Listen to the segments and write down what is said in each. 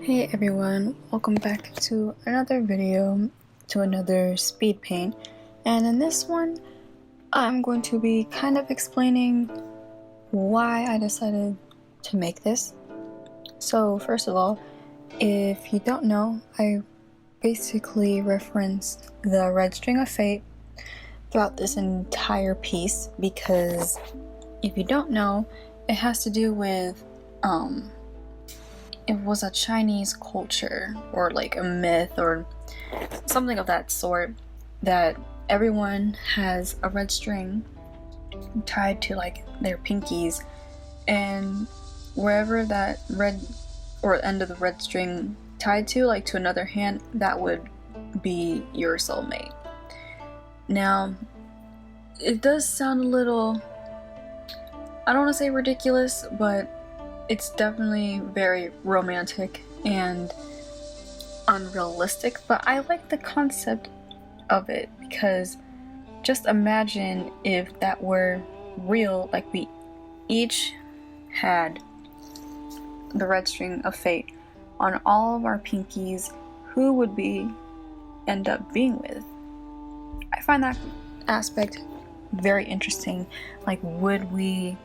Hey everyone, welcome back to another video, to another speed paint, and in this one I'm going to be kind of explaining why I decided to make this. So first of all, if you don't know, I basically referenced the red string of fate throughout this entire piece because if you don't know, it has to do with it was a Chinese culture or like a myth or something of that sort that everyone has a red string tied to like their pinkies, and wherever that red or end of the red string tied to, like to another hand, that would be your soulmate. Now it does sound a little, I don't want to say ridiculous, but it's definitely very romantic and unrealistic, but I like the concept of it because just imagine if that were real, like we each had the red string of fate on all of our pinkies, who would we end up being with? I find that aspect very interesting. Like, would we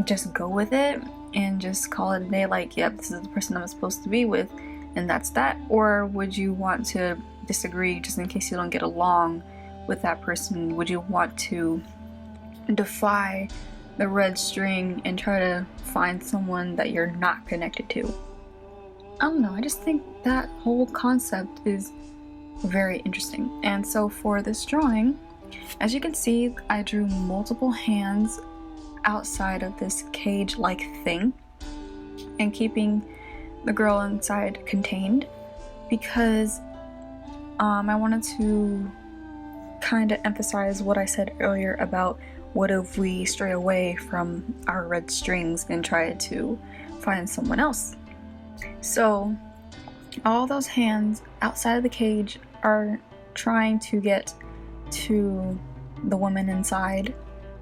just go with it and just call it a day, like, yep, this is the person I'm supposed to be with, and that's that? Or would you want to disagree just in case you don't get along with that person? Would you want to defy the red string and try to find someone that you're not connected to? I don't know, I just think that whole concept is very interesting. And so for this drawing, as you can see, I drew multiple hands outside of this cage-like thing and keeping the girl inside contained because I wanted to kind of emphasize what I said earlier about what if we stray away from our red strings and try to find someone else. So all those hands outside of the cage are trying to get to the woman inside,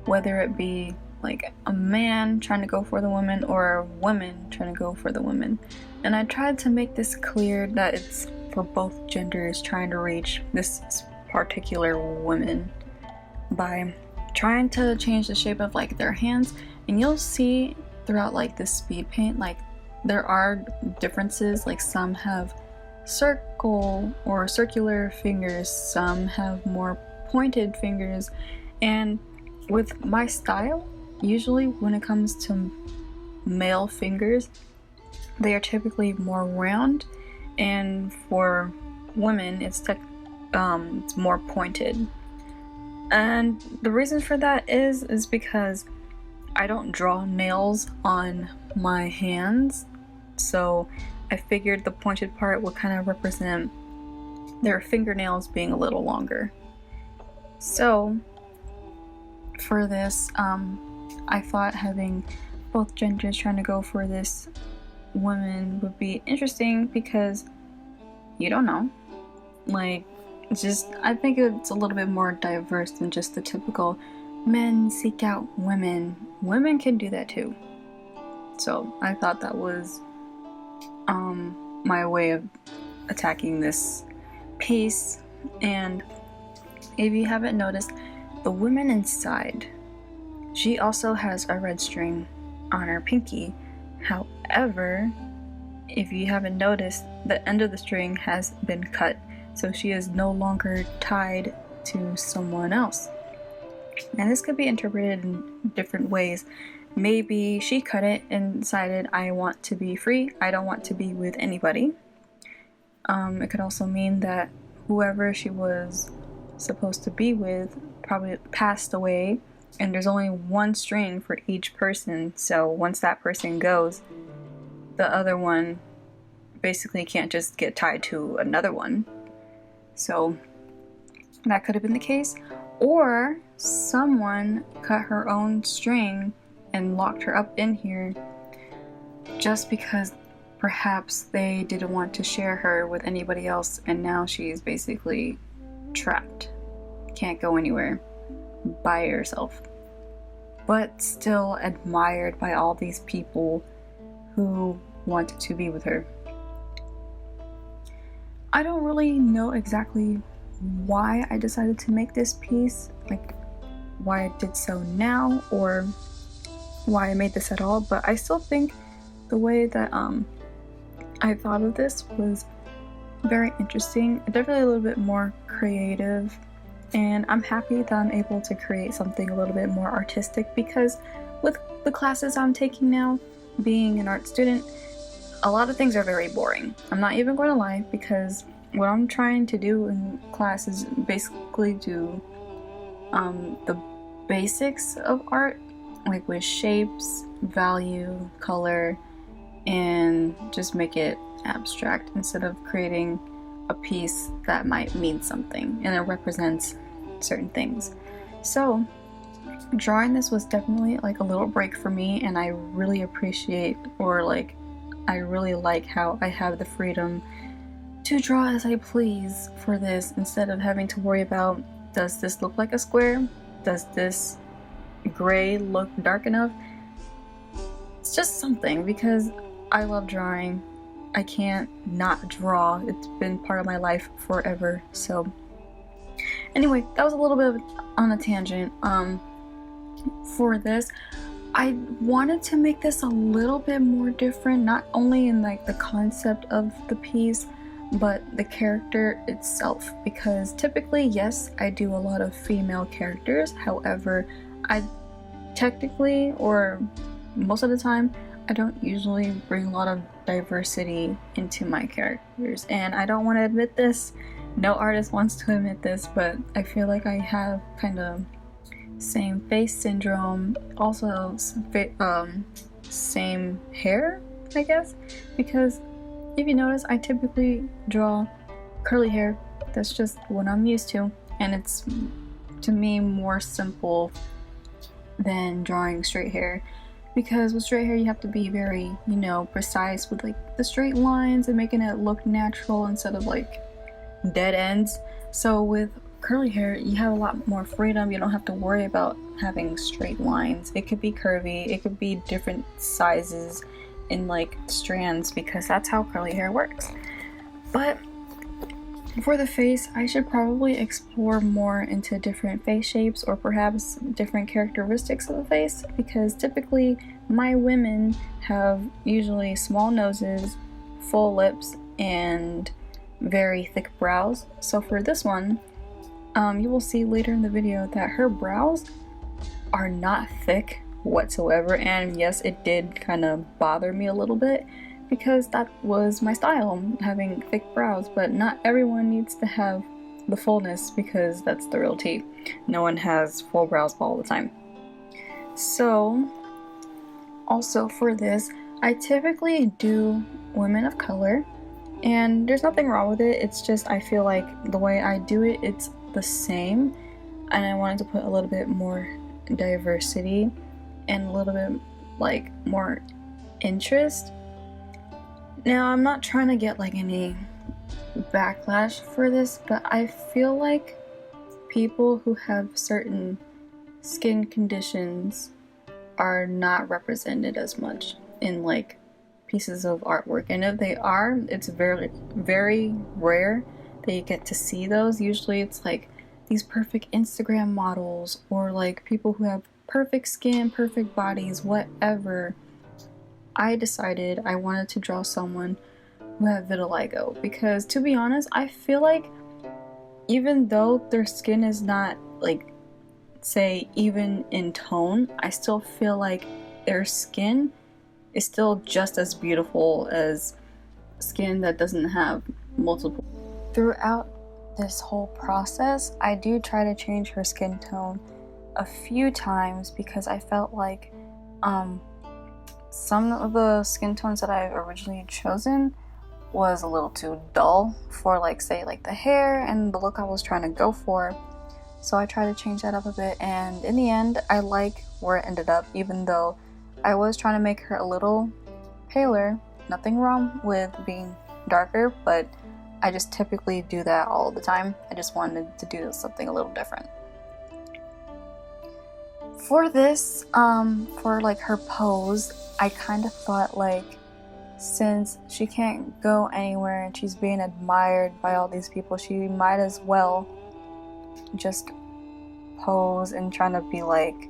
whether it be like a man trying to go for the woman or a woman trying to go for the woman. And I tried to make this clear that it's for both genders trying to reach this particular woman by trying to change the shape of like their hands. And you'll see throughout like this speed paint, like there are differences. Like some have circle or circular fingers, some have more pointed fingers, and with my style, usually when it comes to male fingers, they are typically more round, and for women it's more pointed. And the reason for that is because I don't draw nails on my hands, so I figured the pointed part would kind of represent their fingernails being a little longer. So for this, I thought having both genders trying to go for this woman would be interesting because you don't know. Like, I think it's a little bit more diverse than just the typical men seek out women. Women can do that too. So I thought that was my way of attacking this piece. And if you haven't noticed, the woman inside, she also has a red string on her pinky. However, if you haven't noticed, the end of the string has been cut, so she is no longer tied to someone else. And this could be interpreted in different ways. Maybe she cut it and decided, I want to be free, I don't want to be with anybody. It could also mean that whoever she was supposed to be with probably passed away, and there's only one string for each person, so once that person goes, the other one basically can't just get tied to another one. So that could have been the case. Or someone cut her own string and locked her up in here just because perhaps they didn't want to share her with anybody else, and now she's basically trapped, can't go anywhere by herself, but still admired by all these people who wanted to be with her. I don't really know exactly why I decided to make this piece, like why I did so now or why I made this at all, but I still think the way that I thought of this was very interesting, definitely a little bit more creative, and I'm happy that I'm able to create something a little bit more artistic, because with the classes I'm taking now, being an art student, a lot of things are very boring. I'm not even going to lie, because what I'm trying to do in class is basically do the basics of art, like with shapes, value, color, and just make it abstract instead of creating a piece that might mean something and it represents certain things. So drawing this was definitely like a little break for me, and I really appreciate, or like I really like how I have the freedom to draw as I please for this, instead of having to worry about, does this look like a square? Does this gray look dark enough? It's just something, because I love drawing. I can't not draw. It's been part of my life forever. So anyway, that was a little bit on a tangent. For this, I wanted to make this a little bit more different, not only in like the concept of the piece, but the character itself, because typically, yes, I do a lot of female characters. However, I technically, or most of the time, I don't usually bring a lot of diversity into my characters, and I don't want to admit this. No artist wants to admit this, but I feel like I have kind of same face syndrome, also same hair, I guess, because if you notice, I typically draw curly hair. That's just what I'm used to, and it's, to me, more simple than drawing straight hair, because with straight hair you have to be very, you know, precise with like the straight lines and making it look natural instead of like dead ends. So with curly hair you have a lot more freedom. You don't have to worry about having straight lines. It could be curvy, it could be different sizes in like strands, because that's how curly hair works. But for the face, I should probably explore more into different face shapes, or perhaps different characteristics of the face, because typically my women have usually small noses, full lips, and very thick brows. So for this one, you will see later in the video that her brows are not thick whatsoever, and yes, it did kind of bother me a little bit, because that was my style, having thick brows. But not everyone needs to have the fullness, because that's the real tea. No one has full brows all the time. So also for this, I typically do women of color, and there's nothing wrong with it. It's just I feel like the way I do it, it's the same, and I wanted to put a little bit more diversity and a little bit like more interest. Now, I'm not trying to get like any backlash for this, but I feel like people who have certain skin conditions are not represented as much in like pieces of artwork, and if they are, it's very, very rare that you get to see those. Usually it's like these perfect Instagram models, or like people who have perfect skin, perfect bodies, whatever. I decided I wanted to draw someone who had vitiligo, because to be honest, I feel like even though their skin is not like, say, even in tone, I still feel like their skin is still just as beautiful as skin that doesn't have multiple. Throughout this whole process, I do try to change her skin tone a few times, because I felt like some of the skin tones that I originally chosen was a little too dull for, like, say, like the hair and the look I was trying to go for. So I tried to change that up a bit, and in the end, I like where it ended up, even though I was trying to make her a little paler. Nothing wrong with being darker, but I just typically do that all the time. I just wanted to do something a little different. For this, for like her pose, I kind of thought like since she can't go anywhere and she's being admired by all these people, she might as well just pose and trying to be like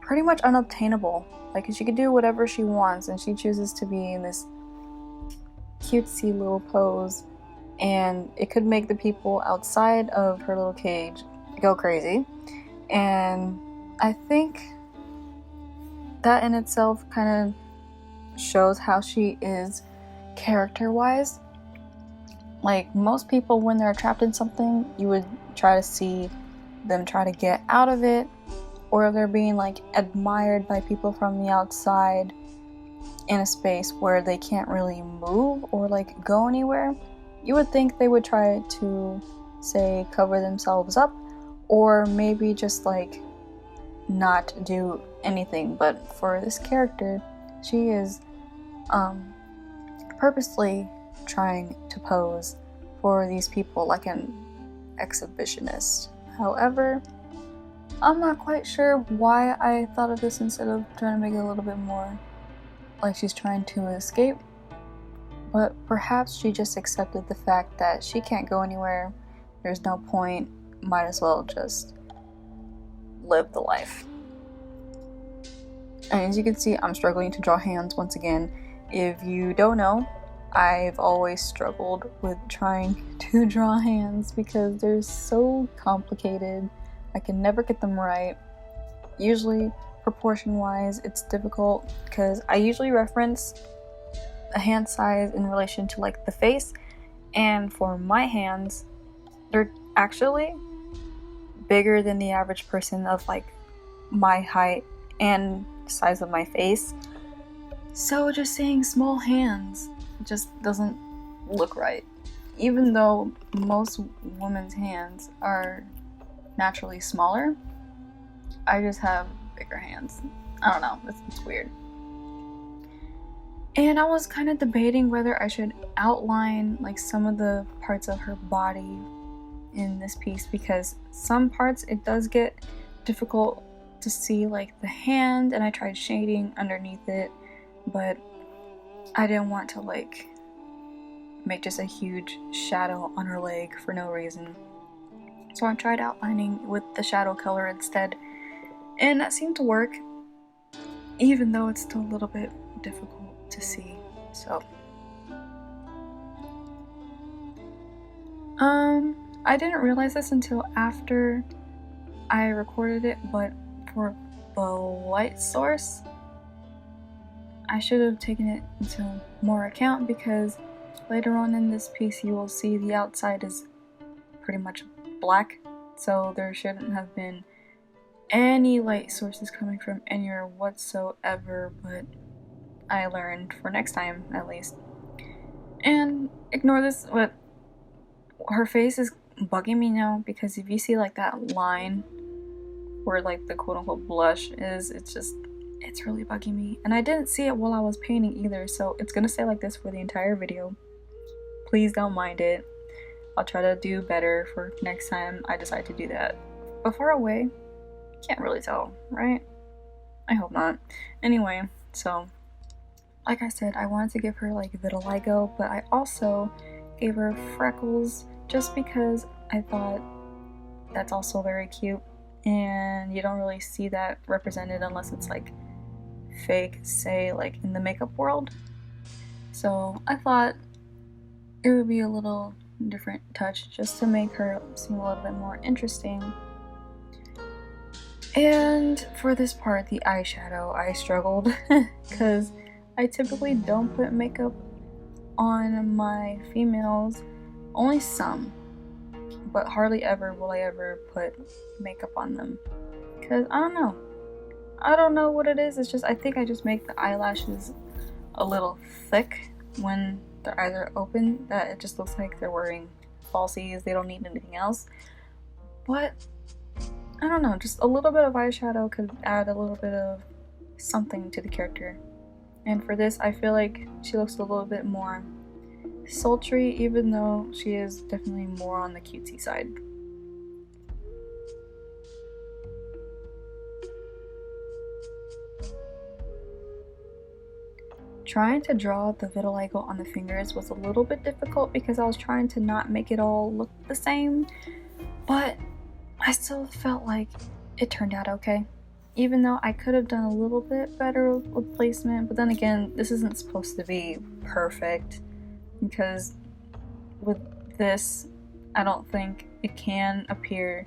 pretty much unobtainable. Like, she could do whatever she wants, and she chooses to be in this cutesy little pose, and it could make the people outside of her little cage go crazy. And I think that in itself kind of shows how she is character-wise. Like, most people, when they're trapped in something, you would try to see them try to get out of it, or if they're being like admired by people from the outside in a space where they can't really move or like go anywhere, you would think they would try to, say, cover themselves up, or maybe just like not do anything. But for this character, she is purposely trying to pose for these people like an exhibitionist. However, I'm not quite sure why I thought of this instead of trying to make it a little bit more like she's trying to escape. But perhaps she just accepted the fact that she can't go anywhere, there's no point, might as well just live the life. And as you can see, I'm struggling to draw hands once again. If you don't know, I've always struggled with trying to draw hands because they're so complicated. I can never get them right. Usually, proportion-wise, it's difficult because I usually reference a hand size in relation to like the face, and for my hands, they're actually bigger than the average person of like my height and size of my face. So just saying small hands just doesn't look right. Even though most women's hands are naturally smaller, I just have bigger hands. I don't know, it's weird. And I was kind of debating whether I should outline like some of the parts of her body in this piece, because some parts it does get difficult to see, like the hand, and I tried shading underneath it, but I didn't want to like make just a huge shadow on her leg for no reason. So I tried outlining with the shadow color instead, and that seemed to work, even though it's still a little bit difficult to see. So I didn't realize this until after I recorded it, but for the light source, I should have taken it into more account, because later on in this piece you will see the outside is pretty much black, so there shouldn't have been any light sources coming from anywhere whatsoever, but I learned for next time at least. And ignore this, but her face is bugging me now, because if you see like that line where like the quote-unquote blush is, it's really bugging me. And I didn't see it while I was painting either, so it's gonna stay like this for the entire video. Please don't mind it. I'll try to do better for next time I decide to do that. But far away, can't really tell, right? I hope not. Anyway, so like I said, I wanted to give her like vitiligo, but I also gave her freckles just because I thought that's also very cute, and you don't really see that represented unless it's like fake, say like in the makeup world. So I thought it would be a little different touch just to make her seem a little bit more interesting. And for this part, the eyeshadow, I struggled because I typically don't put makeup on my females, only some, but hardly ever will I ever put makeup on them, because I don't know what it is. It's just, I think I just make the eyelashes a little thick when their eyes are open, that it just looks like they're wearing falsies, they don't need anything else. But I don't know, just a little bit of eyeshadow could add a little bit of something to the character. And for this, I feel like she looks a little bit more sultry, even though she is definitely more on the cutesy side. trying to draw the vitiligo on the fingers was a little bit difficult because I was trying to not make it all look the same, but I still felt like it turned out okay. Even though I could have done a little bit better with placement, but then again, this isn't supposed to be perfect because with this, I don't think it can appear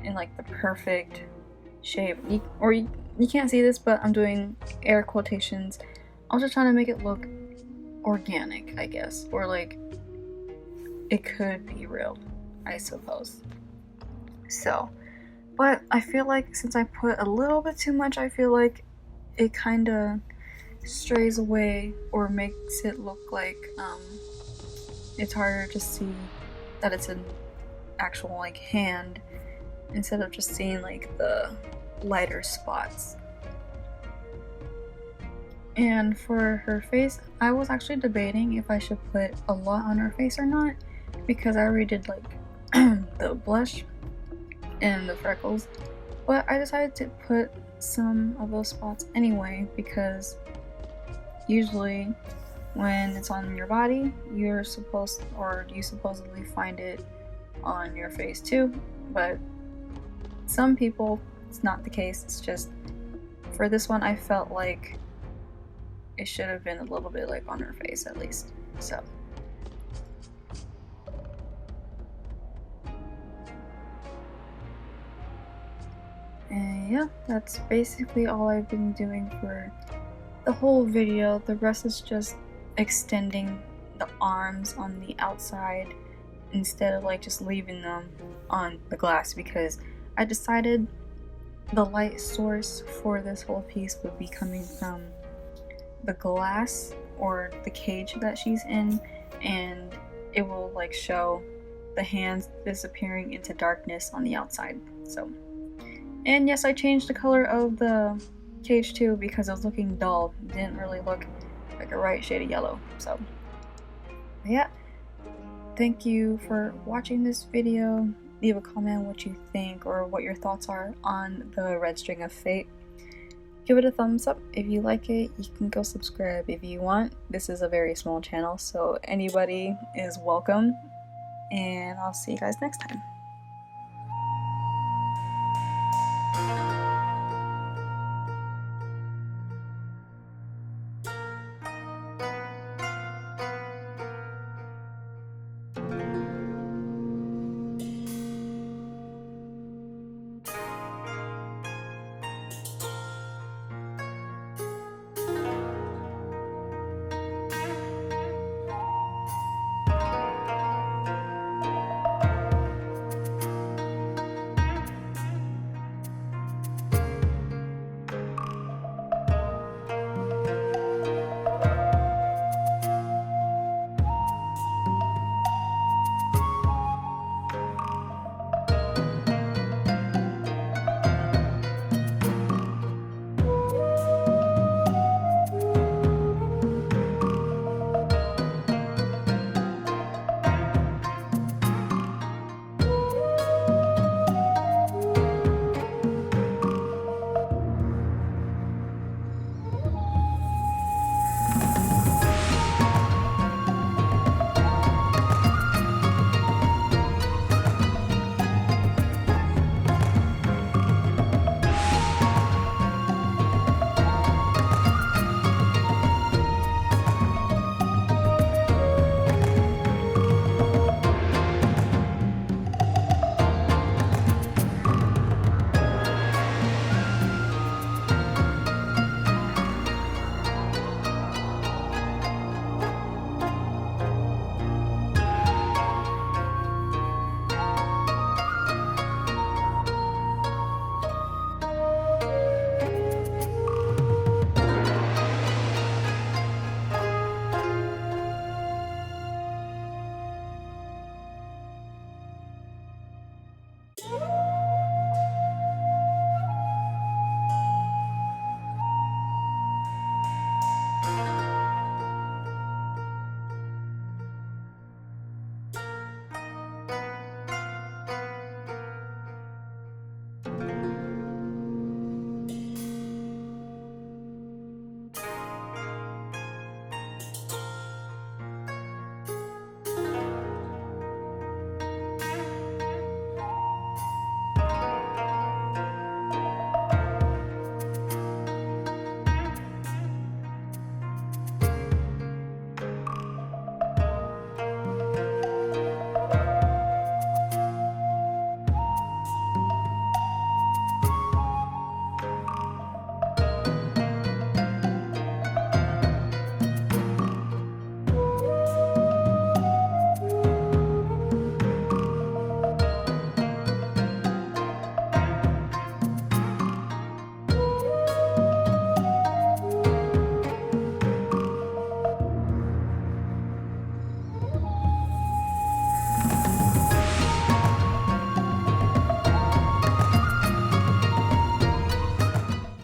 in like the perfect shape. You can't see this, but I'm doing air quotations. I was just trying to make it look organic, I guess, or like it could be real, I suppose. So, but I feel like since I put a little bit too much, I feel like it kind of strays away or makes it look like it's harder to see that it's an actual like hand instead of just seeing like the lighter spots. And for her face, I was actually debating if I should put a lot on her face or not, because I already did like the blush and the freckles, but I decided to put some of those spots anyway, because usually when it's on your body, you supposedly find it on your face too, but some people it's not the case. It's just for this one I felt like it should have been a little bit like on her face at least. So and yeah, that's basically all I've been doing for the whole video. The rest is just extending the arms on the outside instead of like just leaving them on the glass, because I decided the light source for this whole piece would be coming from the glass or the cage that she's in, and it will like show the hands disappearing into darkness on the outside. So, and yes, I changed the color of the cage too because it was looking dull. It didn't really look like a right shade of yellow. So yeah, thank you for watching this video. Leave a comment what you think or what your thoughts are on the Red String of Fate. Give it a thumbs up if you like it. You can go subscribe if you want. This is a very small channel, so anybody is welcome. And I'll see you guys next time.